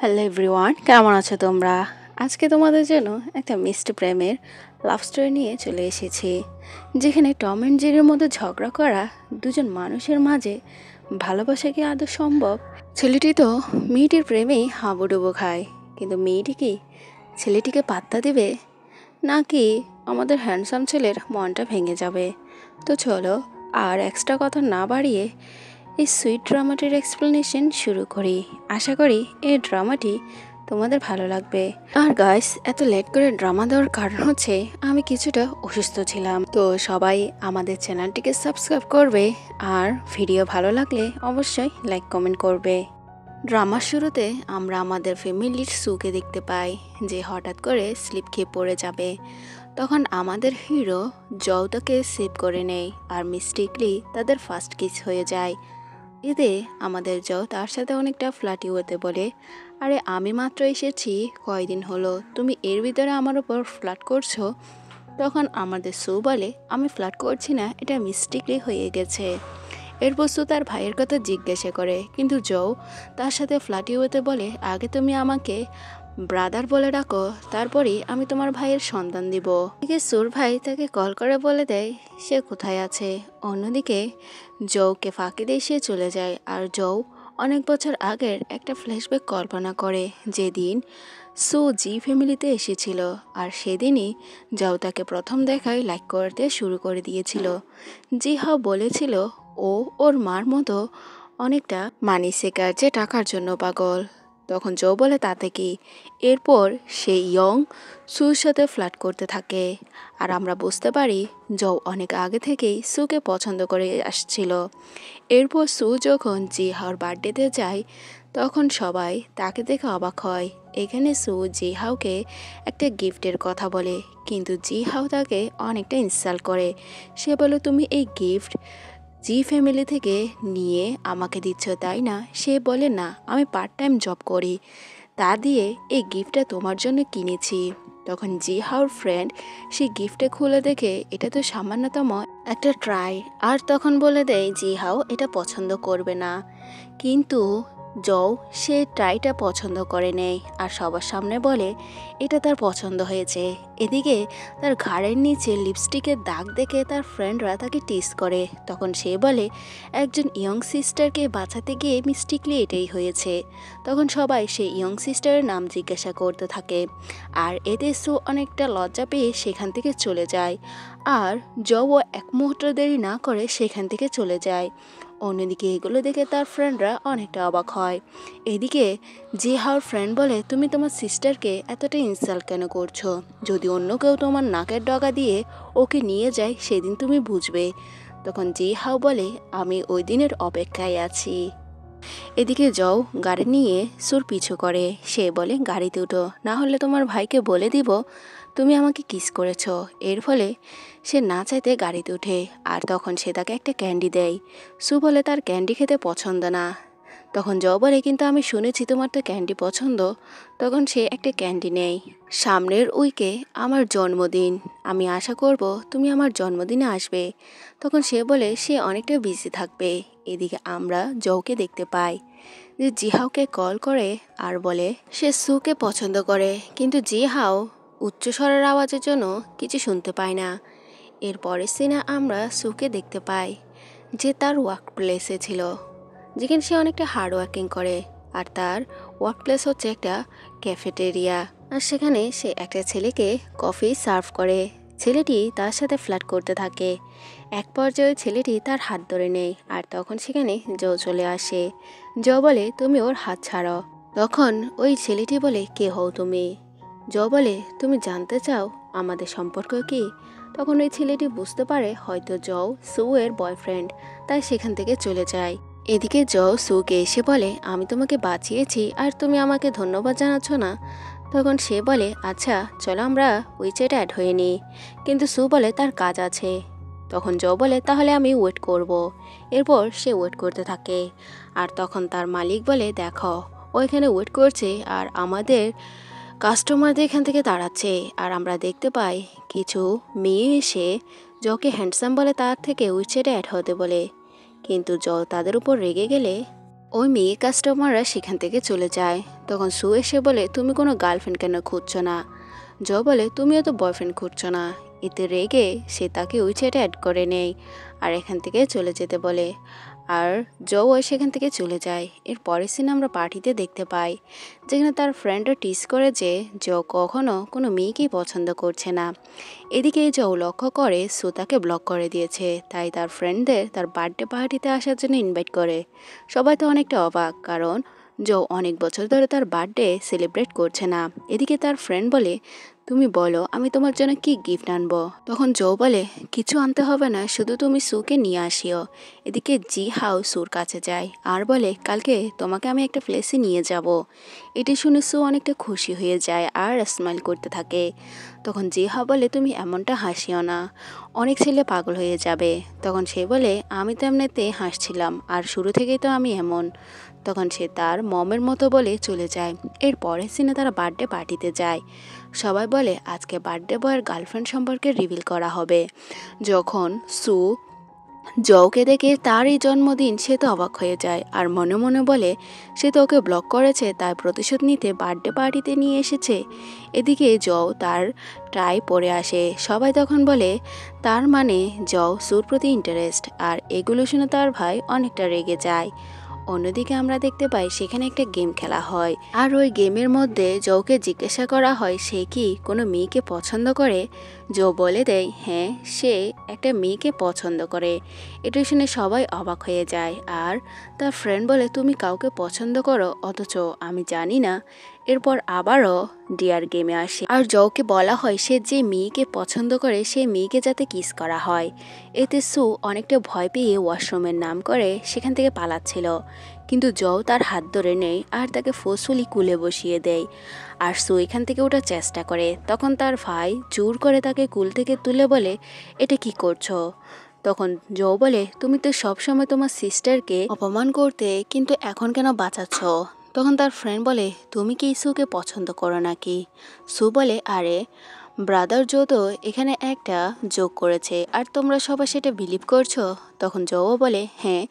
Hello everyone, কেমন আছো তোমরা? আজকে তোমাদের জন্য একটা মিষ্টি প্রেমের লাভ স্টোরি নিয়ে চলে এসেছি, যেখানে টম অ্যান্ড জেরির মধ্যে ঝগড়া করা দুজন মানুষের মাঝে ভালোবাসা কি আদৌ সম্ভব? ছেলেটি তো মেয়েটির প্রেমেই হাবুডুবু খায়, কিন্তু মেয়েটি কি ছেলেটিকে পাত্তা দেবে, নাকি আমাদের হ্যান্ডসাম ছেলের মনটা ভেঙে যাবে? তো চলো আর এক্সট্রা কথা না বাড়িয়ে এই সুইট ড্রামাটির এক্সপ্লেনেশন শুরু করি। আশা করি এই ড্রামাটি তোমাদের ভালো লাগবে। আর গাইস, এত লেট করে ড্রামা দেওয়ার কারণ হচ্ছে আমি কিছুটা অসুস্থ ছিলাম, তো সবাই আমাদের চ্যানেলটিকে সাবস্ক্রাইব করবে আর ভিডিও ভালো লাগলে অবশ্যই লাইক কমেন্ট করবে। ড্রামার শুরুতে আমরা আমাদের ফ্যামিলির সুকে দেখতে পাই, যে হঠাৎ করে স্লিপ খেয়ে পড়ে যাবে। তখন আমাদের হিরো জও তাকে সেভ করে নেয় আর মিস্টেকলি তাদের ফার্স্ট কিস হয়ে যায়। এতে আমাদের জও তার সাথে অনেকটা ফ্ল্যাটি হতে বলে, আরে আমি মাত্র এসেছি, কয়দিন হলো, তুমি এর ভিতরে আমার উপর ফ্ল্যাট করছো? তখন আমাদের সু বলে, আমি ফ্ল্যাট করছি না, এটা মিস্টেকলি হয়ে গেছে। এরপর সু তার ভাইয়ের কথা জিজ্ঞাসা করে, কিন্তু জও তার সাথে ফ্ল্যাটি হতে বলে, আগে তুমি আমাকে ব্রাদার বলে ডাকো, তারপরেই আমি তোমার ভাইয়ের সন্তান দিব। এদিকে সুর ভাই তাকে কল করে বলে দেয় সে কোথায় আছে। অন্যদিকে জৌকে ফাঁকি দিয়ে সে চলে যায়, আর জৌ অনেক বছর আগের একটা ফ্ল্যাশব্যাক কল্পনা করে, যেদিন সু জি ফ্যামিলিতে এসেছিল, আর সেদিনই জৌ তাকে প্রথম দেখায় লাইক করতে শুরু করে দিয়েছিল। জি হাও বলেছিল ও ওর মার মতো অনেকটা মানি সেকার, যে টাকার জন্য পাগল। তখন জো বলে তাতে কি। এরপর সে ইয়ং সুর সাথে ফ্ল্যাট করতে থাকে, আর আমরা বুঝতে পারি জো অনেক আগে থেকেই সুকে পছন্দ করে আসছিল। এরপর সু যখন জি হাওর বার্থডেতে যায়, তখন সবাই তাকে দেখে অবাক হয়। এখানে সু জি হাওকে একটা গিফটের কথা বলে, কিন্তু জি হাও তাকে অনেকটা ইনসাল্ট করে। সে বলে, তুমি এই গিফট জি ফ্যামিলি থেকে নিয়ে আমাকে দিচ্ছ তাই না? সে বলে, না, আমি পার্ট টাইম জব করি, তা দিয়ে এই গিফটটা তোমার জন্য কিনেছি। তখন জি হাওর ফ্রেন্ড সেই গিফটটা খুলে দেখে এটা তো সামান্যতম একটা ট্রাই, আর তখন বলে দেয় জি হাও এটা পছন্দ করবে না। কিন্তু জও সে ট্রাইটা পছন্দ করে নেয় আর সবার সামনে বলে এটা তার পছন্দ হয়েছে। এদিকে তার ঘাড়ের নিচে লিপস্টিকের দাগ দেখে তার ফ্রেন্ডরা তাকে টিস করে। তখন সে বলে একজন ইয়ং সিস্টারকে বাঁচাতে গিয়ে মিস্টেকলি এটাই হয়েছে। তখন সবাই সেই ইয়ং সিস্টারের নাম জিজ্ঞাসা করতে থাকে, আর এতে সু অনেকটা লজ্জা পেয়ে সেখান থেকে চলে যায়, আর জও এক মুহূর্ত দেরি না করে সেখান থেকে চলে যায়। অন্যদিকে এগুলো দেখে তার ফ্রেন্ডরা অনেকটা অবাক হয়। এদিকে জি হাওর ফ্রেন্ড বলে, তুমি তোমার সিস্টারকে এতটা ইনসাল্ট কেন করছো? যদি অন্য কেউ তোমার নাকের ডগা দিয়ে ওকে নিয়ে যায় সেদিন তুমি বুঝবে। তখন জি হাও বলে, আমি ওই দিনের অপেক্ষায় আছি। এদিকে জও গাড়ি নিয়ে সুর পিছু করে। সে বলে, গাড়িতে উঠো, না হলে তোমার ভাইকে বলে দিব তুমি আমাকে কিস করেছো। এর ফলে সে না চাইতে গাড়িতে ওঠে, আর তখন সে তাকে একটা ক্যান্ডি দেয়। সু বলে তার ক্যান্ডি খেতে পছন্দ না। তখন জও বলে, কিন্তু আমি শুনেছি তোমার তো ক্যান্ডি পছন্দ। তখন সে একটা ক্যান্ডি নেয়। সামনের উইকে আমার জন্মদিন, আমি আশা করব তুমি আমার জন্মদিনে আসবে। তখন সে বলে সে অনেকটা বিজি থাকবে। এদিকে আমরা জওকে দেখতে পাই যে জিহাওকে কল করে আর বলে সে সুকে পছন্দ করে, কিন্তু জিহাও উচ্চস্বরের আওয়াজের জন্য কিছু শুনতে পায় না। এর পরের সিনে আমরা সুকে দেখতে পাই যে তার ওয়ার্ক প্লেসে ছিল, যেখানে সে অনেকটা হার্ড ওয়ার্কিং করে, আর তার ওয়ার্ক প্লেস হচ্ছে একটা ক্যাফেটেরিয়া, আর সেখানে সে একটা ছেলেকে কফি সার্ভ করে। ছেলেটি তার সাথে ফ্ল্যাট করতে থাকে। এক পর্যায়ে ছেলেটি তার হাত ধরে নেয়, আর তখন সেখানে জো চলে আসে। জো বলে, তুমি ওর হাত ছাড়ো। তখন ওই ছেলেটি বলে, কে হও তুমি? জো বলে, তুমি জানতে চাও আমাদের সম্পর্ক কি? তখন ওই ছেলেটি বুঝতে পারে হয়তো জো সু এর বয়ফ্রেন্ড, তাই সেখান থেকে চলে যায়। এদিকে জো সুকে এসে বলে, আমি তোমাকে বাঁচিয়েছি আর তুমি আমাকে ধন্যবাদ জানাচ্ছ না। তখন সে বলে, আচ্ছা চলো আমরা উইচেটে অ্যাড হয়ে নিই, কিন্তু সু বলে তার কাজ আছে। তখন জো বলে, তাহলে আমি ওয়েট করব। এরপর সে ওয়েট করতে থাকে, আর তখন তার মালিক বলে, দেখো ও এখানে ওয়েট করছে আর আমাদের কাস্টমারদের এখান থেকে তাড়াচ্ছে। আর আমরা দেখতে পাই কিছু মেয়ে এসে জোকে হ্যান্ডসাম বলে তার থেকে উইচেটে অ্যাড হতে বলে, কিন্তু জো তাদের উপর রেগে গেলে ওই মেয়ে কাস্টমাররা সেখান থেকে চলে যায়। তখন সু এসে বলে, তুমি কোনো গার্লফ্রেন্ড কেন খুঁজছো না? জো বলে, তুমিও তো বয়ফ্রেন্ড খুঁজছো না। এতে রেগে সে তাকে ওই চ্যাটে অ্যাড করে নেয় আর এখান থেকে চলে যেতে বলে। আর জো সেখান থেকে চলে যায়। এর পরের সিনে আমরা পার্টিতে দেখতে পাই, যেখানে তার ফ্রেন্ডরা টিজ করে যে জো কখনো কোনো মেয়েকেই পছন্দ করছে না। এদিকে জো লক্ষ্য করে সু তাকে ব্লক করে দিয়েছে, তাই তার ফ্রেন্ডদের তার বার্থডে পার্টিতে আসার জন্য ইনভাইট করে। সবাই তো অনেকটা অবাক, কারণ জো অনেক বছর ধরে তার বার্থডে সেলিব্রেট করছে না। এদিকে তার ফ্রেন্ড বলে, তুমি বলো আমি তোমার জন্য কি গিফট আনবো? তখন জো বলে, কিছু আনতে হবে না, শুধু তুমি সুকে নিয়ে আসিও। এদিকে জি হাও সুর কাছে যায় আর বলে, কালকে তোমাকে আমি একটা প্লেসে নিয়ে যাব। এটি শুনে সু অনেকটা খুশি হয়ে যায় আর স্মাইল করতে থাকে। তখন জি হাও বলে, তুমি এমনটা হাসিও না, অনেক ছেলে পাগল হয়ে যাবে। তখন সে বলে, আমি তো এমনিতে হাসছিলাম, আর শুরু থেকেই তো আমি এমন। তখন সে তার মমের মতো বলে চলে যায়। এর পরের সিনে তারা বার্থডে পার্টিতে যায়। সবাই বলে আজকে বার্থডে বয়ের গার্লফ্রেন্ড সম্পর্কে রিভিল করা হবে। যখন সু জওকে দেখে তার এই জন্মদিন, সে তো অবাক হয়ে যায় আর মনে মনে বলে সে তো ওকে ব্লক করেছে, তাই প্রতিশোধ নিতে বার্থডে পার্টিতে নিয়ে এসেছে। এদিকে জও তার ট্রাই পরে আসে। সবাই তখন বলে তার মানে জও সুর প্রতি ইন্টারেস্ট, আর এগুলো শুনে তার ভাই অনেকটা রেগে যায়। অন্যদিকে আমরা দেখতে পাই সেখানে একটা গেম খেলা হয়, আর ওই গেমের মধ্যে জোকে জিজ্ঞাসা করা হয় সে কি কোনো মেয়েকে পছন্দ করে। জো বলে দেয় হ্যাঁ, সে একটা মেয়েকে পছন্দ করে। এটা শুনে সবাই অবাক হয়ে যায়, আর তার ফ্রেন্ড বলে, তুমি কাউকে পছন্দ করো অথচ আমি জানি না। এরপর আবারও ডিয়ার গেমে আসে, আর জোকে বলা হয় সে যে মেয়েকে পছন্দ করে সেই মেয়েকে যাতে কিস করা হয়। এতে সু অনেকটা ভয় পেয়ে ওয়াশরুমের নাম করে সেখান থেকে পালাচ্ছিল, কিন্তু জও তার হাত ধরে নেয় আর তাকে ফোর্সফুলি কুলে বসিয়ে দেয়। আর সু এখান থেকে ওঠার চেষ্টা করে, তখন তার ভাই জোর করে তাকে কুল থেকে তুলে বলে, এটা কি করছো? তখন জো বলে, তুমি তো সবসময় তোমার সিস্টারকে অপমান করতে, কিন্তু এখন কেন বাঁচাচ্ছ? তখন তার ফ্রেন্ড বলে, তুমি কি সুকে পছন্দ করো নাকি? সু বলে, আরে ব্রাদার জো তো এখানে একটা যোগ করেছে আর তোমরা সবাই সেটা বিলিভ করছো। তখন জোও বলে, হ্যাঁ,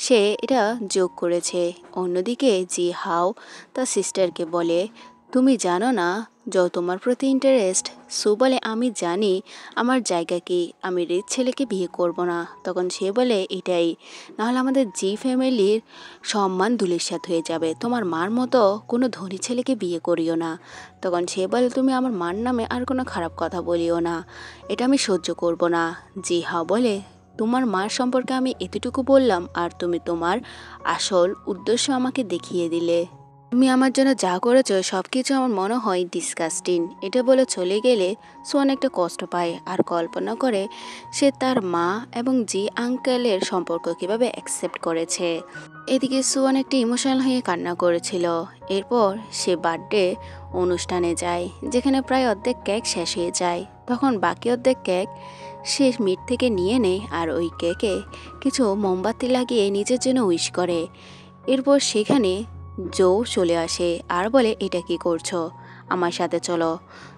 সে এটা যোগ করেছে। অন্যদিকে জি হাও তার সিস্টারকে বলে, তুমি জানো না জো তোমার প্রতি ইন্টারেস্ট? সু বলে, আমি জানি আমার জায়গা কি, আমি রিচ ছেলেকে বিয়ে করব না। তখন সে বলে, এটাই, নাহলে আমাদের জি ফ্যামিলির সম্মান ধূলিসাৎ হয়ে যাবে, তোমার মার মতো কোনো ধনী ছেলেকে বিয়ে করিও না। তখন সে বলে, তুমি আমার মার নামে আর কোনো খারাপ কথা বলিও না, এটা আমি সহ্য করব না। জি হাও বলে, তোমার মার সম্পর্কে আমি এতটুকু বললাম আর তুমি তোমার আসল উদ্দেশ্য আমাকে দেখিয়ে দিলে। তুমি আমার জন্য যা করেছো সব কিছু আমার মনে হয় ডিসকাস্টিং। এটা বলে চলে গেলে সু অনেকটা কষ্ট পায় আর কল্পনা করে সে তার মা এবং জি আঙ্কেলের সম্পর্ক কিভাবে অ্যাকসেপ্ট করেছে। এদিকে সু অনেকটা ইমোশনাল হয়ে কান্না করেছিল। এরপর সে বার্থডে অনুষ্ঠানে যায়, যেখানে প্রায় অর্ধেক কেক শেষ হয়ে যায়। তখন বাকি অর্ধেক কেক সে মিট থেকে নিয়ে নেয় আর ওই কেকে কিছু মোমবাতি লাগিয়ে নিজের জন্য উইশ করে। এরপর সেখানে জো চলে আসে আর বলে, এটা কি করছো, আমার সাথে চলো।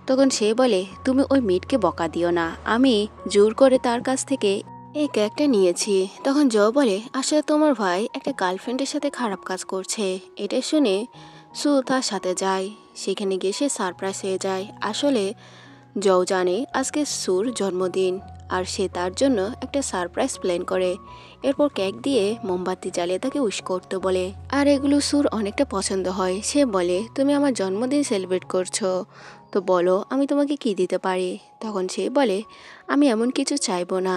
তখন সে বলে, তুমি ওই মিটকে বকা দিও না, আমি জোর করে তার কাছ থেকে এই কেকটা নিয়েছি। তখন জো বলে, আসলে তোমার ভাই একটা গার্লফ্রেন্ডের সাথে খারাপ কাজ করছে। এটা শুনে সু তার সাথে যায়। সেখানে গিয়ে সে সারপ্রাইজ হয়ে যায়। আসলে জো জানে আজকে সুর জন্মদিন, আর সে তার জন্য একটা সারপ্রাইজ প্ল্যান করে। এরপর কেক দিয়ে মোমবাতি জ্বালিয়ে তাকে উইশ করতে বলে, আর এগুলো সুর অনেকটা পছন্দ হয়। সে বলে, তুমি আমার জন্মদিন সেলিব্রেট করছো, তো বলো আমি তোমাকে কি দিতে পারি? তখন সে বলে, আমি এমন কিছু চাইবো না,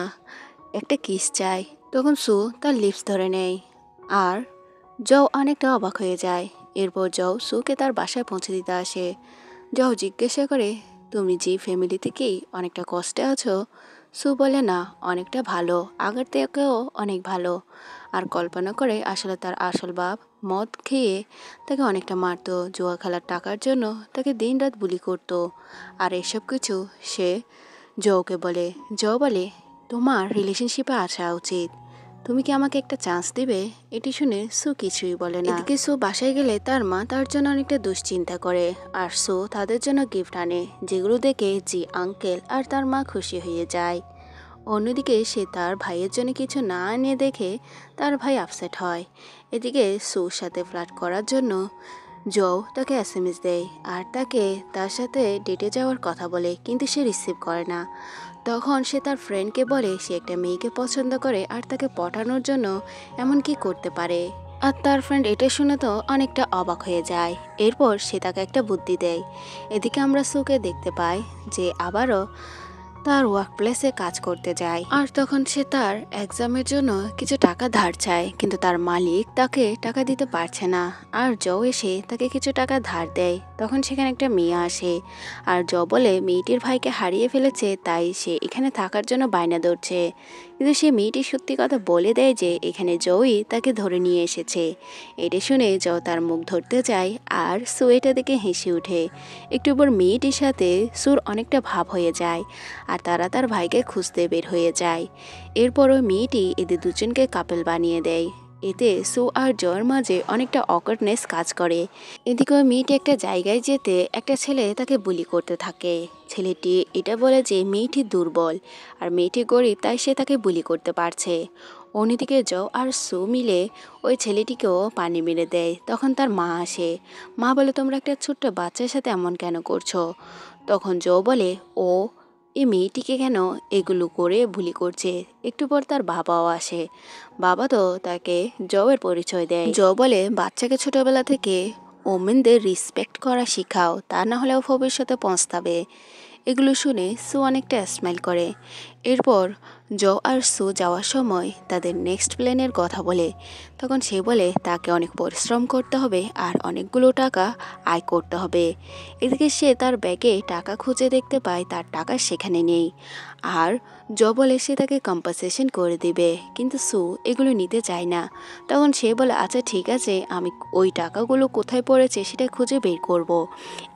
একটা কিস চাই। তখন সু তার লিপস ধরে নেয় আর জও অনেকটা অবাক হয়ে যায়। এরপর জও সুকে তার বাসায় পৌঁছে দিতে আসে। জও জিজ্ঞাসা করে, তুমি যে ফ্যামিলি থেকেই অনেকটা কষ্টে আছো? সু বলে, না, অনেকটা ভালো, আগের থেকেও অনেক ভালো। আর কল্পনা করে আসলে তার আসল বাপ মদ খেয়ে তাকে অনেকটা মারতো, জুয়া খেলার টাকার জন্য তাকে দিন রাত বুলি করতো। আর এসব কিছু সে জওকে বলে। জও বলে, তোমার রিলেশনশিপে আসা উচিত, তুমি কি আমাকে একটা চান্স দিবে? এটি শুনে সু কিছুই বলে না। এদিকে সু বাসায় গেলে তার মা তার জন্য অনেকটা দুশ্চিন্তা করে, আর সু তাদের জন্য গিফট আনে, যেগুলো দেখে জি আঙ্কেল আর তার মা খুশি হয়ে যায়। অন্যদিকে সে তার ভাইয়ের জন্য কিছু না এনে দেখে তার ভাই আপসেট হয়। এদিকে সুর সাথে ফ্লার্ট করার জন্য জো তাকে এসএমএস দেয় আর তাকে তার সাথে ডেটে যাওয়ার কথা বলে, কিন্তু সে রিসিভ করে না। তখন সে তার ফ্রেন্ডকে বলে সে একটা মেয়েকে পছন্দ করে আর তাকে পটানোর জন্য এমন কি করতে পারে। আর তার ফ্রেন্ড এটা শুনে তো অনেকটা অবাক হয়ে যায়। এরপর সে তাকে একটা বুদ্ধি দেয়। এদিকে আমরা সুকে দেখতে পাই যে আবারও তার ওয়ার্ক প্লেসে কাজ করতে যায় আর তখন সে তার এক্সামের জন্য কিছু টাকা ধার চায়, কিন্তু তার মালিক তাকে টাকা দিতে পারছে না। আর জো এসে তাকে কিছু টাকা ধার দেয়। তখন সেখানে একটা মেয়ে আসে আর জো বলে মেয়েটির ভাইকে হারিয়ে ফেলেছে, তাই সে এখানে থাকার জন্য বায়না ধরছে। কিন্তু সে মেয়েটি সত্যি কথা বলে দেয় যে এখানে জোই তাকে ধরে নিয়ে এসেছে। এটা শুনে জো তার মুখ ধরতে যায় আর সু এটা দেখে হেসে ওঠে। একটু পর মেয়েটির সাথে সুর অনেকটা ভাব হয়ে যায় আর তারা তার ভাইকে খুঁজতে বের হয়ে যায়। এরপরও মেয়েটি এদের দুজনকে কাপল বানিয়ে দেয়। এতে সু আর জয়ের মাঝে অনেকটা অকওয়ার্ডনেস কাজ করে। এদিকে ওই মেয়েটি একটা জায়গায় যেতে একটা ছেলে তাকে বুলি করতে থাকে। ছেলেটি এটা বলে যে মেয়েটি দুর্বল আর মেয়েটি গরিব, তাই সে তাকে বুলি করতে পারছে। অন্যদিকে জো আর সু মিলে ওই ছেলেটিকেও পানি মেরে দেয়। তখন তার মা আসে। মা বলে তোমরা একটা ছোট্ট বাচ্চার সাথে এমন কেন করছো। তখন জো বলে ও এই মেয়েটিকে কেন এগুলো করে বুলি করছে। একটু পর তার বাবাও আসে। বাবা তো তাকে জবের পরিচয় দেয়। জো বলে বাচ্চাকে ছোটবেলা থেকে ওমেনদের রেসপেক্ট করা শেখাও, তা না হলেও ভবিষ্যতে পস্তাবে। এগুলো শুনে সু অনেকটা স্মাইল করে। এরপর জো আর সু যাওয়ার সময় তাদের নেক্সট প্ল্যানের কথা বলে। তখন সে বলে তাকে অনেক পরিশ্রম করতে হবে আর অনেকগুলো টাকা আয় করতে হবে। এদিকে সে তার ব্যাগে টাকা খুঁজে দেখতে পায় তার টাকা সেখানে নেই। আর জো বলে সে তাকে কম্পেনসেশন করে দিবে, কিন্তু সু এগুলো নিতে চায় না। তখন সে বলে আচ্ছা ঠিক আছে, আমি ওই টাকাগুলো কোথায় পড়েছে সেটা খুঁজে বের করব।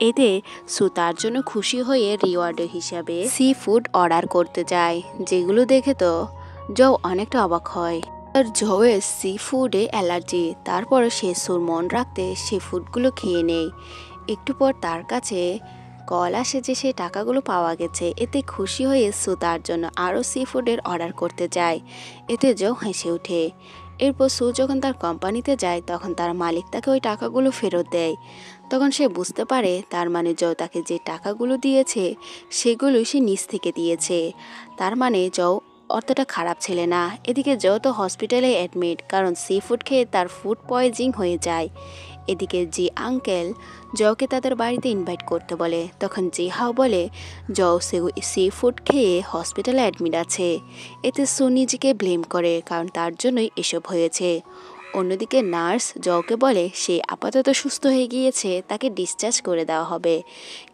এতে সু তার জন্য খুশি হয়ে রিওয়ার্ড হিসাবে সি ফুড অর্ডার করতে যায়, যেগুলো দেখে তো জো অনেকটা অবাক হয়। আর জোয়ের সি ফুডে অ্যালার্জি, তারপর সে সুর মন রাখতে সে ফুডগুলো খেয়ে নেয়। একটু পর তার কাছে কল আসে যে সে টাকাগুলো পাওয়া গেছে। এতে খুশি হয়ে সু তার জন্য আরও সি ফুডের অর্ডার করতে যায়। এতে জো হেসে ওঠে। এরপর সু যখন তার কোম্পানিতে যায় তখন তার মালিক তাকে ওই টাকাগুলো ফেরত দেয়। তখন সে বুঝতে পারে তার মানে জো তাকে যে টাকাগুলো দিয়েছে সেগুলো সে নিজ থেকে দিয়েছে। তার মানে জো অতটা খারাপ ছেলে না। এদিকে জো তো হসপিটালে অ্যাডমিট, কারণ সি ফুড খেয়ে তার ফুড পয়জিং হয়ে যায়। এদিকে জি আঙ্কেল জোকে তাদের বাড়িতে ইনভাইট করতে বলে। তখন জি হাও বলে জো সি ফুড খেয়ে হসপিটালে অ্যাডমিট আছে। এতে সু নিজেকে ব্লেম করে, কারণ তার জন্যই এসব হয়েছে। অন্যদিকে নার্স জোকে বলে সে আপাতত সুস্থ হয়ে গিয়েছে, তাকে ডিসচার্জ করে দেওয়া হবে।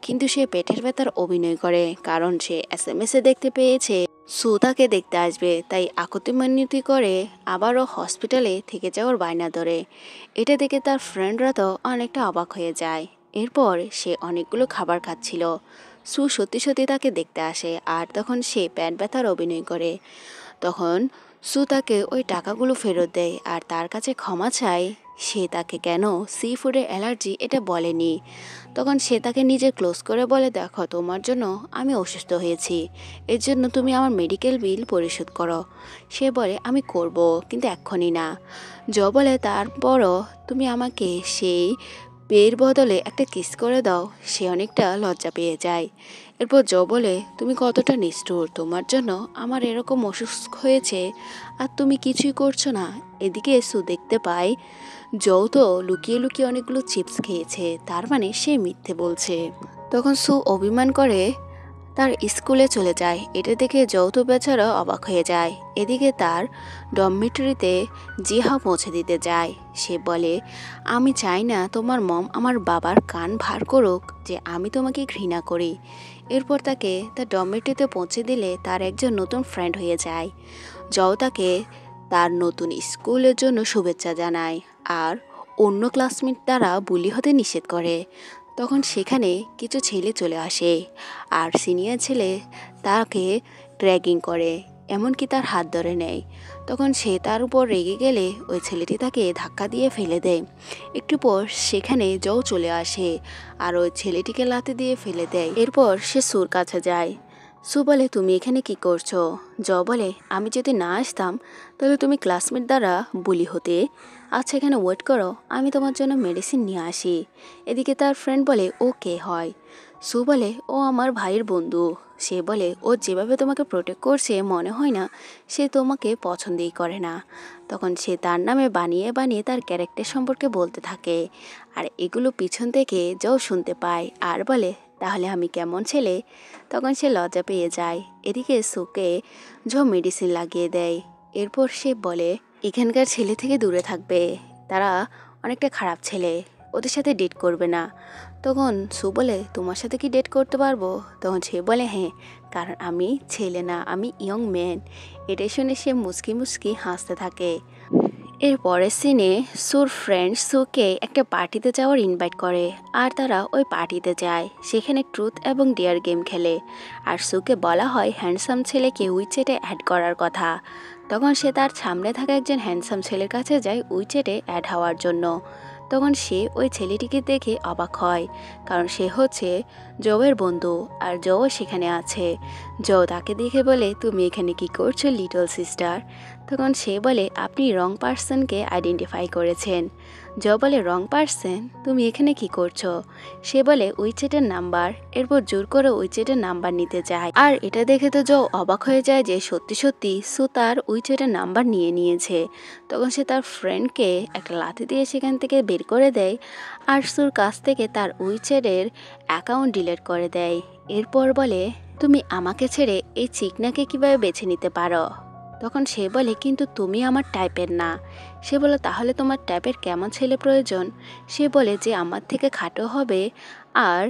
কিন্তু সে পেটের ব্যথার অভিনয় করে, কারণ সে এসএমএসে দেখতে পেয়েছে সু তাকে দেখতে আসবে, তাই আকুতি মিনতি করে আবারও হসপিটালে থেকে যাওয়ার বায়না ধরে। এটা দেখে তার ফ্রেন্ডরা তো অনেকটা অবাক হয়ে যায়। এরপর সে অনেকগুলো খাবার খাচ্ছিল। সু সত্যি সত্যি তাকে দেখতে আসে আর তখন সে পেট ব্যথার অভিনয় করে। তখন সু তাকে ওই টাকাগুলো ফেরত দেয় আর তার কাছে ক্ষমা চায় সে তাকে কেন সি ফুডের অ্যালার্জি এটা বলেনি। তখন সে তাকে নিজে ক্লোজ করে বলে দেখো তোমার জন্য আমি অসুস্থ হয়েছি, এর জন্য তুমি আমার মেডিকেল বিল পরিশোধ করো। সে বলে আমি করব, কিন্তু এক্ষুনি না। জো বলে তারপরও তুমি আমাকে সেই পেয়ের বদলে একটা কিস করে দাও। সে অনেকটা লজ্জা পেয়ে যায়। এরপর জো বলে তুমি কতটা নিষ্ঠুর, তোমার জন্য আমার এরকম অসুস্থ হয়েছে আর তুমি কিছুই করছো না। এদিকে সু দেখতে পায় জো তো লুকিয়ে লুকিয়ে অনেকগুলো চিপস খেয়েছে, তার মানে সে মিথ্যে বলছে। তখন সু অভিমান করে তার স্কুলে চলে যায়। এটা দেখে যৌথ বেচারা অবাক হয়ে যায়। এদিকে তার ডরমিটরিতে জিহা পৌঁছে দিতে যায়। সে বলে আমি চাই না তোমার মম আমার বাবার কান ভার করুক যে আমি তোমাকে ঘৃণা করি। এরপর তাকে তার ডরমিটরিতে পৌঁছে দিলে তার একজন নতুন ফ্রেন্ড হয়ে যায়। জও তাকে তার নতুন স্কুলের জন্য শুভেচ্ছা জানায় আর অন্য ক্লাসমেট দ্বারা বুলি হতে নিষেধ করে। তখন সেখানে কিছু ছেলে চলে আসে আর সিনিয়র ছেলে তাকে র্যাগিং করে, এমনকি তার হাত ধরে নেয়। তখন সে তার উপর রেগে গেলে ওই ছেলেটি তাকে ধাক্কা দিয়ে ফেলে দেয়। একটু পর সেখানে জও চলে আসে আর ওই ছেলেটিকে লাথি দিয়ে ফেলে দেয়। এরপর সে সুর কাছে যায়। সু বলে তুমি এখানে কি করছো? বলে আমি যদি না আসতাম তাহলে তুমি ক্লাসমেট দ্বারা বুলি হতে। আচ্ছা এখানে ওয়েট করো, আমি তোমার জন্য মেডিসিন নিয়ে আসি। এদিকে তার ফ্রেন্ড বলে ও কে হয়? সু বলে ও আমার ভাইয়ের বন্ধু। সে বলে ও যেভাবে তোমাকে প্রোটেক্ট করছে মনে হয় না সে তোমাকে পছন্দই করে না। তখন সে তার নামে বানিয়ে বানিয়ে তার ক্যারেক্টার সম্পর্কে বলতে থাকে। আর এগুলো পিছন থেকে শুনতে পায় আর বলে তাহলে আমি কেমন ছেলে? তখন সে লজ্জা পেয়ে যায়। এদিকে সুকে মেডিসিন লাগিয়ে দেয়। এরপর সে বলে এখানকার ছেলে থেকে দূরে থাকবে, তারা অনেকটা খারাপ ছেলে, ওদের সাথে ডেট করবে না। তখন সু বলে তোমার সাথে কি ডেট করতে পারবো? তখন সে বলে হ্যাঁ, কারণ আমি ছেলে না, আমি ইয়ং ম্যান। এটা শুনে সে মুচকি মুচকি হাসতে থাকে। এর পরের সিনে সুর ফ্রেন্ড সুকে একটা পার্টিতে যাওয়ার ইনভাইট করে আর তারা ওই পার্টিতে যায়। সেখানে ট্রুথ এবং ডিয়ার গেম খেলে আর সুকে বলা হয় হ্যান্ডসাম ছেলেকে উইচ্যাটে অ্যাড করার কথা। তখন সে তার সামনে থাকা একজন হ্যান্ডসাম ছেলের কাছে যায় উইচ্যাটে অ্যাড হওয়ার জন্য। তখন সে ওই ছেলেটিকে দেখে অবাক হয়, কারণ সে হচ্ছে জোয়ের বন্ধু আর জো সেখানে আছে। জো তাকে দেখে বলে তুমি এখানে কি করছো লিটল সিস্টার? তখন সে বলে আপনি রং পার্সনকে আইডেন্টিফাই করেছেন। জো বলে রং পার্সন? তুমি এখানে কি করছো? সে বলে উইচ্যাটের নাম্বার। এরপর জোর করে উইচ্যাটের নাম্বার নিতে যায় আর এটা দেখে তো জো অবাক হয়ে যায় যে সত্যি সত্যি সু তার উইচ্যাটের নাম্বার নিয়ে নিয়েছে। তখন সে তার ফ্রেন্ডকে একটা লাথি দিয়ে সেখান থেকে বের করে দেয় আর সুর কাছ থেকে তার উইচ্যাটের অ্যাকাউন্ট ডিলিট করে দেয়। এরপর বলে তুমি আমাকে ছেড়ে এই চিকনাকে কিভাবে বেছে নিতে পারো? তখন সে বলে কিন্তু তুমি আমার টাইপের না। সে বলে তাহলে তোমার টাইপের কেমন ছেলে প্রয়োজন? সে বলে যে আমার থেকে খাটো হবে আর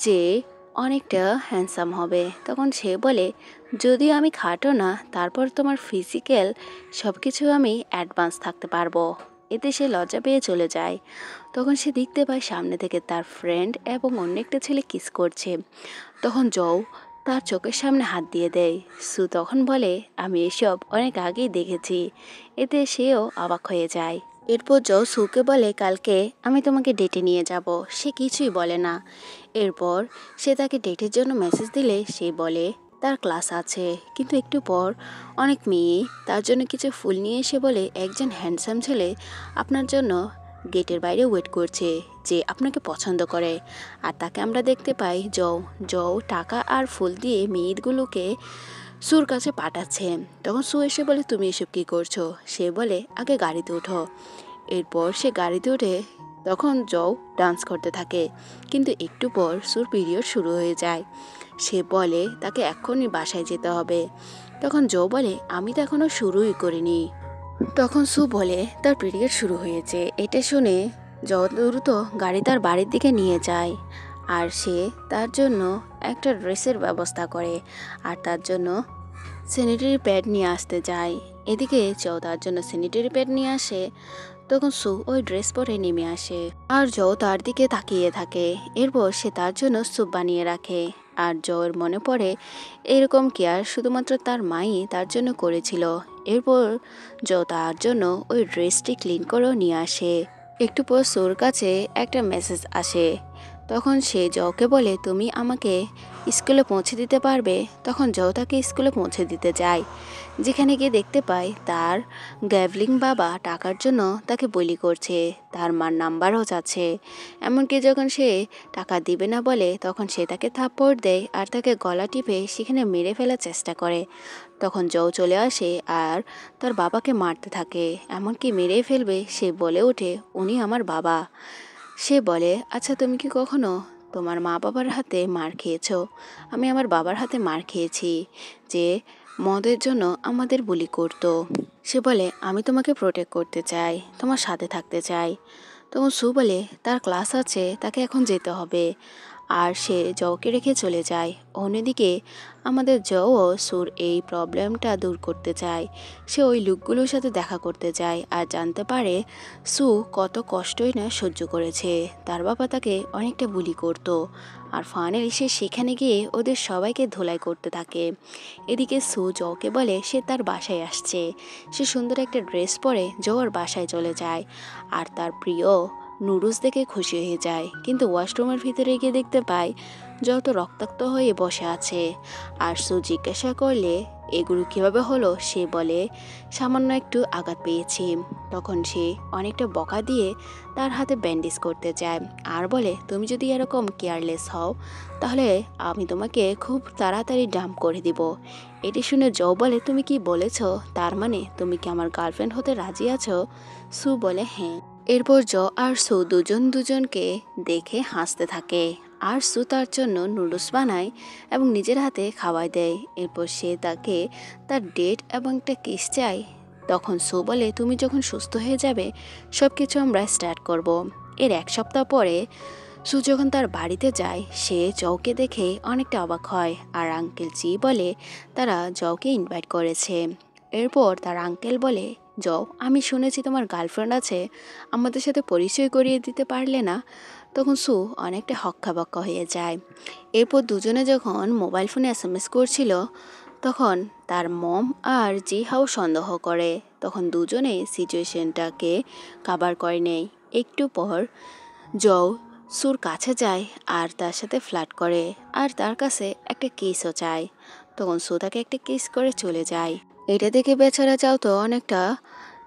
যে অনেকটা হ্যান্ডসাম হবে। তখন সে বলে যদিও আমি খাটো না, তারপর তোমার ফিজিক্যাল সব কিছু আমি অ্যাডভান্স থাকতে পারবো। এতে সে লজ্জা পেয়ে চলে যায়। তখন সে দেখতে পায় সামনে থেকে তার ফ্রেন্ড এবং অন্য একটা ছেলে কিস করছে। তখন জও তার চোখের সামনে হাত দিয়ে দেয়। সু তখন বলে আমি এসব অনেক আগেই দেখেছি। এতে সেও অবাক হয়ে যায়। এরপর জও সুকে বলে কালকে আমি তোমাকে ডেটে নিয়ে যাব। সে কিছুই বলে না। এরপর সে তাকে ডেটের জন্য মেসেজ দিলে সে বলে তার ক্লাস আছে। কিন্তু একটু পর অনেক মেয়ে তার জন্য কিছু ফুল নিয়ে এসে বলে একজন হ্যান্ডসাম ছেলে আপনার জন্য গেটের বাইরে ওয়েট করছে, যে আপনাকে পছন্দ করে। আর তাকে আমরা দেখতে পাই জও টাকা আর ফুল দিয়ে মেয়েগুলোকে সুর কাছে পাঠাচ্ছে। তখন সু এসে বলে তুমি এসব কী করছো? সে বলে আগে গাড়িতে ওঠো। এরপর সে গাড়িতে উঠে তখন জও ডান্স করতে থাকে। কিন্তু একটু পর সুর পিরিয়ড শুরু হয়ে যায়। সে বলে তাকে এক্ষুনি বাসায় যেতে হবে। তখন জো বলে আমি তো এখনও শুরুই করিনি। তখন সু বলে তার পিরিয়ড শুরু হয়েছে। এটা শুনে জো দ্রুত গাড়ি তার বাড়ির দিকে নিয়ে যায় আর সে তার জন্য একটা ড্রেসের ব্যবস্থা করে আর তার জন্য স্যানিটারি প্যাড নিয়ে আসতে যায়। এদিকে জো তার জন্য স্যানিটারি প্যাড নিয়ে আসে। তখন সু ওই ড্রেস পরে নেমে আসে আর জো তার দিকে তাকিয়ে থাকে। এরপর সে তার জন্য স্যুপ বানিয়ে রাখে আর জোর মনে পড়ে এরকম কেয়ার শুধুমাত্র তার মাই তার জন্য করেছিল। এরপর জো তার জন্য ওই ড্রেসটি ক্লিন করেও নিয়ে আসে। একটু পর সুর কাছে একটা মেসেজ আসে। তখন সে জওকে বলে তুমি আমাকে স্কুলে পৌঁছে দিতে পারবে? তখন জও তাকে স্কুলে পৌঁছে দিতে যায়, যেখানে গিয়ে দেখতে পায় তার গ্যাভলিং বাবা টাকার জন্য তাকে বলি করছে, তার মার নাম্বারও চাচ্ছে। এমনকি যখন সে টাকা দিবে না বলে তখন সে তাকে থাপ্পড় দেয় আর তাকে গলা টিপে সেখানে মেরে ফেলার চেষ্টা করে। তখন জও চলে আসে আর তার বাবাকে মারতে থাকে, এমনকি মেরে ফেলবে। সে বলে ওঠে উনি আমার বাবা। সে বলে আচ্ছা তুমি কি কখনো তোমার মা বাবার হাতে মার খেয়েছো? আমি আমার বাবার হাতে মার খেয়েছি, যে মদের জন্য আমাদের বুলি করতো। সে বলে আমি তোমাকে প্রোটেক্ট করতে চাই, তোমার সাথে থাকতে চাই। তখন সু বলে তার ক্লাস আছে, তাকে এখন যেতে হবে। আর সে জওকে রেখে চলে যায়। অন্যদিকে আমাদের জও সুর এই প্রবলেমটা দূর করতে চায়। সে ওই লোকগুলোর সাথে দেখা করতে যায় আর জানতে পারে সু কত কষ্টই না সহ্য করেছে। তার বাবা তাকে অনেকটা বুলি করতো আর ফাইনালি সে সেখানে গিয়ে ওদের সবাইকে ধোলাই করতে থাকে। এদিকে সু জওকে বলে সে তার বাসায় আসছে। সে সুন্দর একটা ড্রেস পরে জওর বাসায় চলে যায় আর তার প্রিয় নুডলস দেখে খুশি হয়ে যায়, কিন্তু ওয়াশরুমের ভিতরে গিয়ে দেখতে পায় যত রক্তাক্ত হয়ে বসে আছে। আর সু জিজ্ঞাসা করলে এগুলো কিভাবে হলো, সে বলে সামান্য একটু আঘাত পেয়েছি। তখন সে অনেকটা বকা দিয়ে তার হাতে ব্যান্ডেজ করতে চায় আর বলে তুমি যদি এরকম কেয়ারলেস হও তাহলে আমি তোমাকে খুব তাড়াতাড়ি ডাম্প করে দিব। এটি শুনে জো বলে তুমি কি বলেছ, তার মানে তুমি কি আমার গার্লফ্রেন্ড হতে রাজি আছো? সু বলে হ্যাঁ। এরপর জো আর সু দুজনকে দেখে হাসতে থাকে আর সু তার জন্য নুডলস বানায় এবং নিজের হাতে খাওয়াই দেয়। এরপর সে তাকে তার ডেট এবং একটা কিস চায়। তখন সু বলে তুমি যখন সুস্থ হয়ে যাবে সব কিছু আমরা স্টার্ট করব। এর এক সপ্তাহ পরে সু যখন তার বাড়িতে যায় সে জওকে দেখে অনেকটা অবাক হয় আর আঙ্কেল জি বলে তারা জওকে ইনভাইট করেছে। এরপর তার আঙ্কেল বলে জও আমি শুনেছি তোমার গার্লফ্রেন্ড আছে, আমাদের সাথে পরিচয় করিয়ে দিতে পারলে না? তখন সু অনেকটা হক্কাবক্কা হয়ে যায়। এরপর দুজনে যখন মোবাইল ফোনে SMS করছিল তখন তার মম আর জি হাও সন্দেহ করে। তখন দুজনেই সিচুয়েশনটাকে কাভার করে নেয়। একটু পর জও সুর কাছে যায় আর তার সাথে ফ্লার্ট করে আর তার কাছে একটা কিসও চায়। তখন সু তাকে একটা কিস করে চলে যায়। এটা দেখে বেচারা যাও তো অনেকটা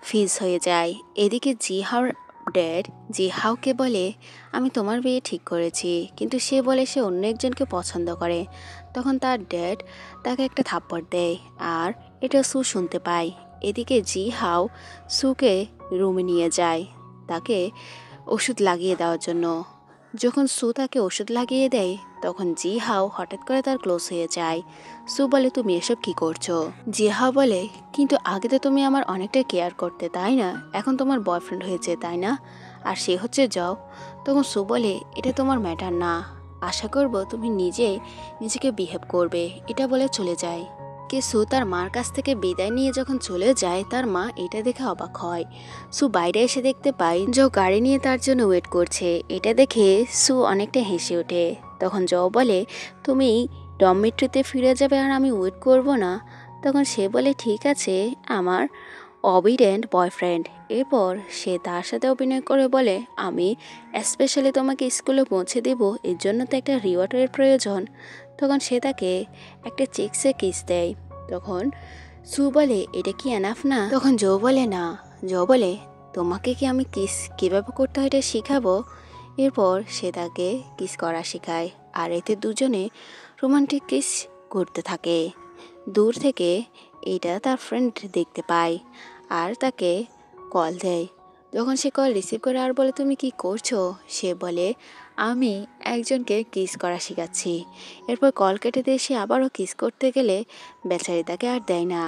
ফিজ হয়ে যায়। এদিকে জিহাওর ড্যাড জিহাওকে বলে আমি তোমার বিয়ে ঠিক করেছি, কিন্তু সে বলে সে অন্য একজনকে পছন্দ করে। তখন তার ড্যাড তাকে একটা থাপ্পড় দেয় আর এটা সু শুনতে পায়। এদিকে জিহাও সুকে রুমে নিয়ে যায় তাকে ওষুধ লাগিয়ে দেওয়ার জন্য। যখন সু তাকে ওষুধ লাগিয়ে দেয় তখন জিহাও হঠাৎ করে তার ক্লোজ হয়ে যায়। সু বলে তুমি এসব কি করছো? জিহাও বলে কিন্তু আগে তো তুমি আমার অনেকটা কেয়ার করতে তাই না, এখন তোমার বয়ফ্রেন্ড হয়েছে তাই না, আর সে হচ্ছে জও। তখন সু বলে এটা তোমার ম্যাটার না, আশা করব তুমি নিজেকে বিহেভ করবে, এটা বলে চলে যায়। সু তার মার কাছ থেকে বিদায় নিয়ে যখন চলে যায় তার মা এটা দেখে অবাক হয়। সু বাইরে এসে দেখতে পায় জো গাড়ি নিয়ে তার জন্য ওয়েট করছে। এটা দেখে সু অনেকটা হেসে ওঠে। তখন জো বলে তুমি ডরমিটরিতে ফিরে যাবে আর আমি ওয়েট করব না? তখন সে বলে ঠিক আছে আমার অবিডেন্ট বয়ফ্রেন্ড। এরপর সে তার সাথে অভিনয় করে বলে আমি স্পেশালি তোমাকে স্কুলে পৌঁছে দেব, এর জন্য তো একটা রিওয়ার্ডের প্রয়োজন। তখন সে তাকে একটা চিক্সে কিস দেয়। তখন সু বলে এটা কি এনাফ না? তখন জো বলে না। জো বলে তোমাকে কি আমি কিস কীভাবে করতে হয় এটা শিখাবো। এরপর সে তাকে কিস করা শেখায় আর এতে দুজনে রোমান্টিক কিস করতে থাকে। দূর থেকে এটা তার ফ্রেন্ড দেখতে পায় আর তাকে কল দেয়। যখন সে কল রিসিভ করে আর বলে তুমি কি করছো, সে বলে আমি একজনকে কিস করা শেখাচ্ছি। এরপর কল কেটে দিয়ে সে আবারও কিস করতে গেলে বেচারি তাকে আর দেয় না।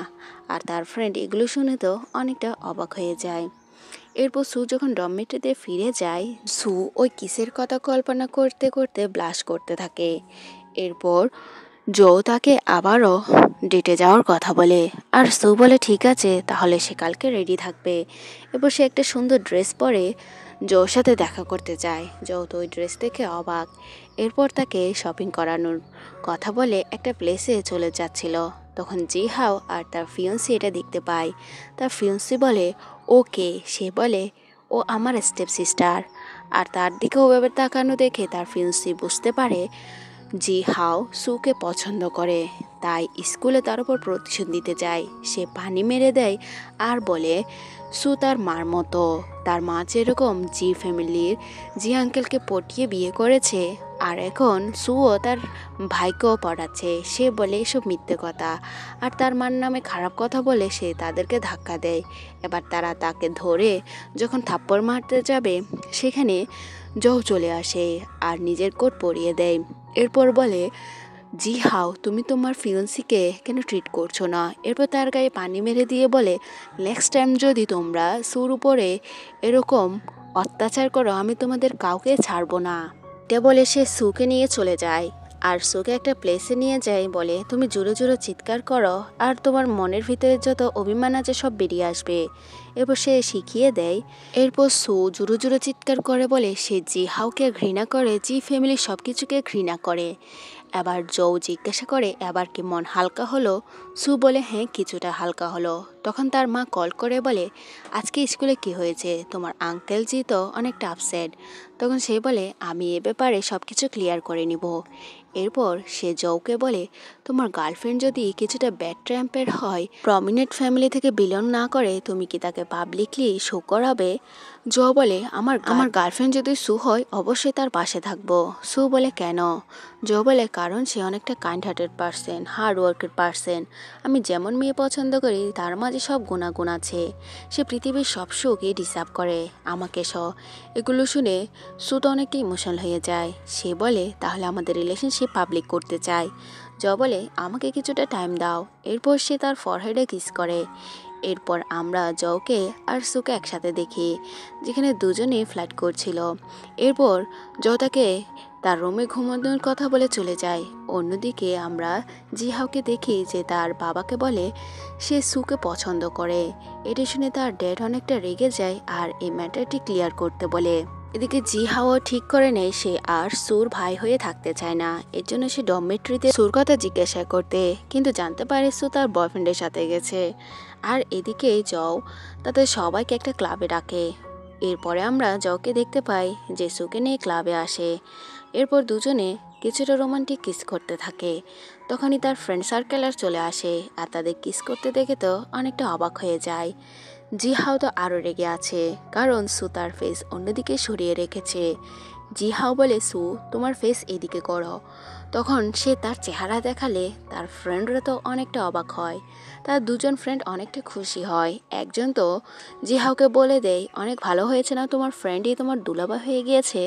আর তার ফ্রেন্ড এগুলো শুনে তো অনেকটা অবাক হয়ে যায়। এরপর সু যখন ডরমিটরিতে ফিরে যায় সু ওই কিসের কথা কল্পনা করতে করতে ব্লাশ করতে থাকে। এরপর জো তাকে আবারও ডেটে যাওয়ার কথা বলে আর সু বলে ঠিক আছে তাহলে সে কালকে রেডি থাকবে। এরপর সে একটা সুন্দর ড্রেস পরে জোর সাথে দেখা করতে যায়। জো তো ওই ড্রেস দেখে অবাক। এরপর তাকে শপিং করানোর কথা বলে একটা প্লেসে চলে যাচ্ছিল। তখন জিহাও আর তার ফিয়ন্সি এটা দেখতে পায়। তার ফিয়ন্সি বলে ওকে, সে বলে ও আমার স্টেপ সিস্টার। আর তার দিকে ওভাবে তাকানো দেখে তার ফিয়ন্সি বুঝতে পারে জিহাও সুকে পছন্দ করে, তাই স্কুলে তার উপর প্রতিশোধ দিতে যায়। সে পানি মেরে দেয় আর বলে সু তার মার মতো, তার মা যেরকম জি ফ্যামিলির জি আঙ্কেলকে পটিয়ে বিয়ে করেছে আর এখন সুও তার ভাইকেও পড়াচ্ছে। সে বলে এসব মিথ্যে কথা আর তার মার নামে খারাপ কথা বলে সে তাদেরকে ধাক্কা দেয়। এবার তারা তাকে ধরে যখন থাপ্পড় মারতে যাবে সেখানে জও চলে আসে আর নিজের কোট পরিয়ে দেয়। এরপর বলে জিহাও তুমি তোমার ফিয়ন্সিকে কেন ট্রিট করছো না? এরপর তার গায়ে পানি মেরে দিয়ে বলে নেক্সট টাইম যদি তোমরা সুর উপরে এরকম অত্যাচার করো আমি তোমাদের কাউকে ছাড়বো না। এটা বলে সে সুকে নিয়ে চলে যায় আর সুকে একটা প্লেসে নিয়ে যায়। বলে তুমি জোরে জোরে চিৎকার করো আর তোমার মনের ভিতরে যত অভিমান আছে সব বেরিয়ে আসবে। এরপর সে শিখিয়ে দেয়। এরপর সু জোরে জোরে চিৎকার করে বলে সে জি হাওকে ঘৃণা করে, জি ফ্যামিলির সব কিছুকে ঘৃণা করে। এবার জো জিজ্ঞাসা করে এবার কি মন হালকা হলো? সু বলে হ্যাঁ কিছুটা হালকা হলো। তখন তার মা কল করে বলে আজকে স্কুলে কি হয়েছে, তোমার আঙ্কেল জি তো অনেকটা আপসেট। তখন সে বলে আমি এ ব্যাপারে সব কিছু ক্লিয়ার করে নিব। এরপর সে জোকে বলে তোমার গার্লফ্রেন্ড যদি কিছুটা ব্যাড ট্র্যাম্পের হয়, প্রমিনেন্ট ফ্যামিলি থেকে বিলং না করে, তুমি কি তাকে পাবলিকলি শো করাবে? জো বলে আমার গার্লফ্রেন্ড যদি সু হয় অবশ্যই তার পাশে থাকবো। সু বলে কেন? জো বলে কারণ সে অনেকটা কাইন্ড হার্টেড পার্সন, হার্ড ওয়ার্কের পার্সন। আমি যেমন মেয়ে পছন্দ করি তার মাঝে সব গুণাগুণ আছে। সে পৃথিবীর সব সুখই ডিসার্ভ করে আমাকে সহ। এগুলো শুনে সু তো অনেকটা ইমোশনাল হয়ে যায়। সে বলে তাহলে আমাদের রিলেশনশিপ পাবলিক করতে চাই। জো বলে আমাকে কিছুটা টাইম দাও। এরপর সে তার ফরহেডে কিস করে। এরপর আমরা জোকে আর সুকে একসাথে দেখি, যেখানে দুজনে ফ্লার্ট করছিল। এরপর জো তাকে তার রুমে ঘুমানোর কথা বলে চলে যায়। অন্যদিকে আমরা জিহাওকে দেখি যে তার বাবাকে বলে সে সুকে পছন্দ করে। এটি শুনে তার ড্যাড অনেকটা রেগে যায় আর এই ম্যাটারটি ক্লিয়ার করতে বলে। এদিকে জিহাও ঠিক করে নেয় সে আর সুর ভাই হয়ে থাকতে চায় না। এর জন্য সে ডরমেট্রিতে সুর কথা জিজ্ঞাসা করতে, কিন্তু জানতে পারে সু তার বয়ফ্রেন্ডের সাথে গেছে। আর এদিকে জও তাদের সবাইকে একটা ক্লাবে ডাকে। এরপরে আমরা জওকে দেখতে পাই যে সুকে নিয়ে ক্লাবে আসে। এরপর দুজনে কিছুটা রোমান্টিক কিস করতে থাকে। তখনই তার ফ্রেন্ড সার্কেল আর চলে আসে আর তাদের কিস করতে দেখে তো অনেকটা অবাক হয়ে যায়। জিহাও তো আরও রেগে আছে, কারণ সু তার ফেস অন্যদিকে সরিয়ে রেখেছে। জিহাও বলে সু তোমার ফেস এদিকে করো। তখন সে তার চেহারা দেখালে তার ফ্রেন্ডরা তো অনেকটা অবাক হয়। তার দুজন ফ্রেন্ড অনেকটা খুশি হয়। একজন তো জিহাওকে বলে দেয় অনেক ভালো হয়েছে না, তোমার ফ্রেন্ডই তোমার দুলাবা হয়ে গিয়েছে।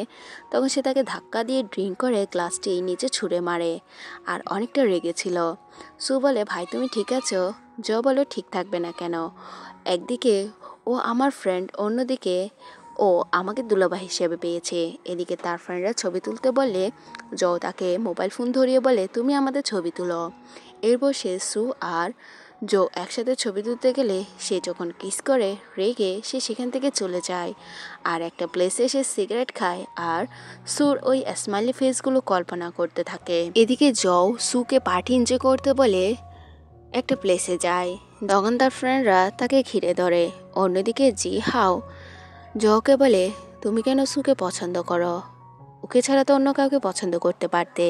তখন সে তাকে ধাক্কা দিয়ে ড্রিঙ্ক করে গ্লাসটি নিচে ছুঁড়ে মারে আর অনেকটা রেগেছিল। সু বলে ভাই তুমি ঠিক আছো? জো বলো ঠিক থাকবে না কেন? একদিকে ও আমার ফ্রেন্ড, অন্যদিকে ও আমাকে দুলাভাই হিসেবে পেয়েছে। এদিকে তার ফ্রেন্ডরা ছবি তুলতে বললে জো তাকে মোবাইল ফোন ধরিয়ে বলে তুমি আমাদের ছবি তুলো। এরপর সে সু আর জো একসাথে ছবি তুলতে গেলে সে যখন কিস করে রেগে সে সেখান থেকে চলে যায় আর একটা প্লেসে সে সিগারেট খায় আর সুর ওই স্মাইলি ফেসগুলো কল্পনা করতে থাকে। এদিকে জো সুকে পার্টি এনজয় করতে বলে একটা প্লেসে যায়। তখন তার ফ্রেন্ডরা তাকে ঘিরে ধরে। অন্যদিকে জি হাও জোকে বলে তুমি কেন সুকে পছন্দ করো? ওকে ছাড়া তো অন্য কাউকে পছন্দ করতে পারতে।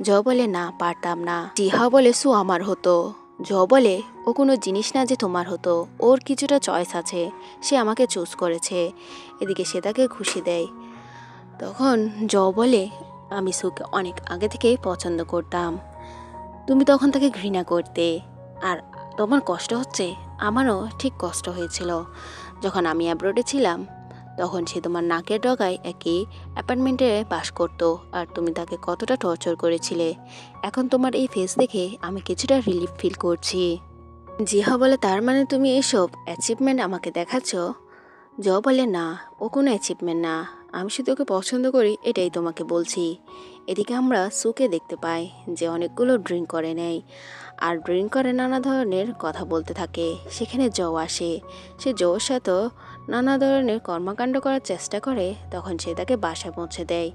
জো বলে না পারতাম না। জি হাও বলে সু আমার হতো। জো বলে ও কোনো জিনিস না যে তোমার হতো, ওর কিছুটা চয়েস আছে, সে আমাকে চুজ করেছে। এদিকে সে তাকে খুশি দেয়। তখন জো বলে আমি সুকে অনেক আগে থেকেই পছন্দ করতাম, তুমি তখন তাকে ঘৃণা করতে। আর তোমার কষ্ট হচ্ছে, আমারও ঠিক কষ্ট হয়েছিল যখন আমি অ্যাব্রোডে ছিলাম। তখন সে তোমার নাকের ডগায় একই অ্যাপার্টমেন্টে বাস করতো আর তুমি তাকে কতটা টর্চার করেছিলে। এখন তোমার এই ফেস দেখে আমি কিছুটা রিলিফ ফিল করছি। জিহা বলে তার মানে তুমি এইসব অ্যাচিভমেন্ট আমাকে দেখাচ্ছ? জো বলে না, ও কোনো অ্যাচিভমেন্ট না, আমি শুধু ওকে পছন্দ করি এটাই তোমাকে বলছি। এদিকে আমরা সুকে দেখতে পাই যে অনেকগুলো ড্রিঙ্ক করে নেয় আর ড্রিঙ্ক করে নানা ধরনের কথা বলতে থাকে। সেখানে জো আসে। সে জোর সাথেও নানা ধরনের কর্মকাণ্ড করার চেষ্টা করে। তখন সে তাকে বাসায় পৌঁছে দেয়।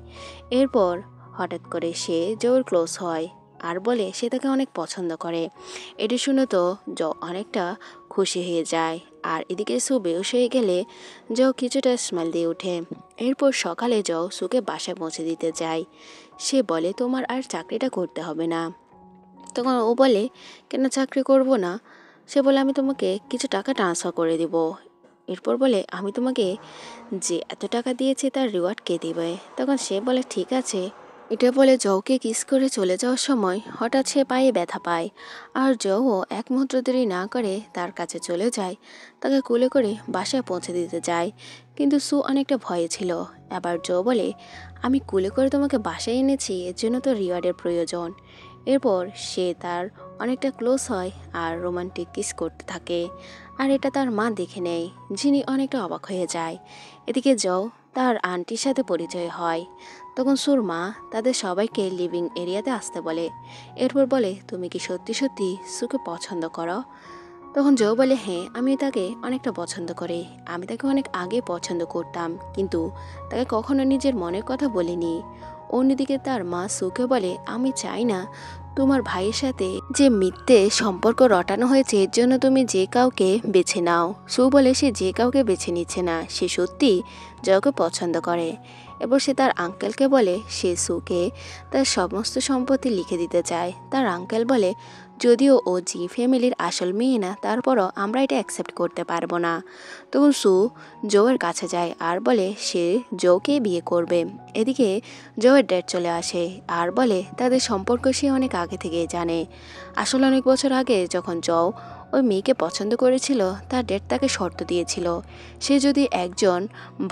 এরপর হঠাৎ করে সে জোর ক্লোজ হয় আর বলে সে তাকে অনেক পছন্দ করে। এটি শুনে তো জো অনেকটা খুশি হয়ে যায়। আর এদিকে সু বেহুশ হয়ে গেলে জো কিছুটা স্মেল দিয়ে ওঠে। এরপর সকালে জো সুকে বাসায় পৌঁছে দিতে যায়। সে বলে তোমার আর চাকরিটা করতে হবে না। তখন ও বলে কেন চাকরি করব না? সে বলে আমি তোমাকে কিছু টাকা ট্রান্সফার করে দিব। এরপর বলে আমি তোমাকে যে এত টাকা দিয়েছি তার রিওয়ার্ড কে দেবে? তখন সে বলে ঠিক আছে। এটা বলে জোকে কিস করে চলে যাওয়ার সময় হঠাৎ সে পায়ে ব্যথা পায় আর জোও এক মুহূর্ত দেরি না করে তার কাছে চলে যায়, তাকে কোলে করে বাসায় পৌঁছে দিতে যায়। কিন্তু সু অনেকটা ভয়ে ছিল। এবার জো বলে আমি কোলে করে তোমাকে বাসায় এনেছি, এর জন্য তো রিওয়ার্ডের প্রয়োজন। এরপর সে তার অনেকটা ক্লোজ হয় আর রোমান্টিক কিস করতে থাকে। আর এটা তার মা দেখে নেয়, যিনি অনেকটা অবাক হয়ে যায়। এদিকে জো তার আন্টির সাথে পরিচয় হয়। তখন সুর মা তাদের সবাইকে লিভিং এরিয়াতে আসতে বলে। এরপর বলে তুমি কি সত্যি সত্যি সুকে পছন্দ করো? তখন জো বলে, হ্যাঁ আমি তাকে অনেকটা পছন্দ করি, আমি তাকে অনেক আগে পছন্দ করতাম, কিন্তু তাকে কখনো নিজের মনের কথা বলিনি। অন্যদিকে তার মা সুকে বলে, আমি চাই না তোমার ভাইয়ের সাথে যে মিথ্যে সম্পর্ক রটানো হয়েছে এর জন্য তুমি যে কাউকে বেছে নাও। সু বলে সে যে কাউকে বেছে নিচ্ছে না, সে সত্যি জয়কে পছন্দ করে। এবার সে তার আঙ্কেলকে বলে সে সুকে তার সমস্ত সম্পত্তি লিখে দিতে চায়। তার আঙ্কেল বলে, যদিও ও জি ফ্যামিলির আসল মেয়ে না, তারপরও আমরা এটা অ্যাকসেপ্ট করতে পারবো না। তখন সু জোয়ের কাছে যায় আর বলে সে জোকে বিয়ে করবে। এদিকে জোয়ের ড্যাড চলে আসে আর বলে তাদের সম্পর্ক সে অনেক আগে থেকেই জানে। আসলে অনেক বছর আগে যখন জো ওই মেয়েকে পছন্দ করেছিল, তার ড্যাড তাকে শর্ত দিয়েছিল সে যদি একজন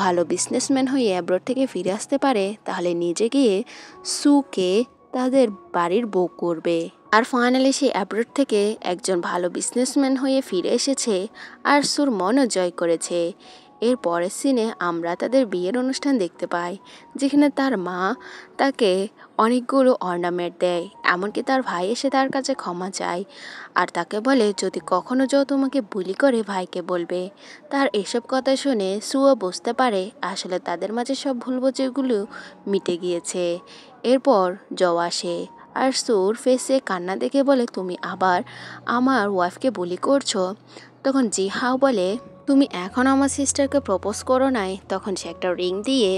ভালো বিজনেসম্যান হয়ে অ্যাব্রড থেকে ফিরে আসতে পারে তাহলে নিজে গিয়ে সুকে তাদের বাড়ির বউ করবে। আর ফাইনালি সে অ্যাব্রড থেকে একজন ভালো বিজনেসম্যান হয়ে ফিরে এসেছে আর সুর মনও জয় করেছে। এর পরের সিনে আমরা তাদের বিয়ের অনুষ্ঠান দেখতে পাই, যেখানে তার মা তাকে অনেকগুলো অর্নামেন্ট দেয়, এমনকি তার ভাই এসে তার কাছে ক্ষমা চায় আর তাকে বলে যদি কখনো জো তোমাকে বুলি করে ভাইকে বলবে। তার এসব কথা শুনে সুও বুঝতে পারে আসলে তাদের মাঝে সব ভুল বোঝাগুলো মিটে গিয়েছে। এরপর জো আসে আর সুর ফেসে কান্না দেখে বলে, তুমি আবার আমার ওয়াইফকে বুলি করছো। তখন জিহাও বলে, তুমি এখন আমার সিস্টারকে প্রপোজ করো নাই। তখন সে একটা রিং দিয়ে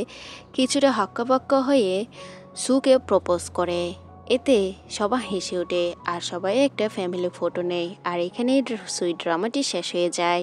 কিছুটা হক্কাবক্কা হয়ে সুকে প্রপোজ করে। এতে সবাই হেসে ওঠে আর সবাই একটা ফ্যামিলি ফটো নেয় আর এখানেই সুইট ড্রামাটি শেষ হয়ে যায়।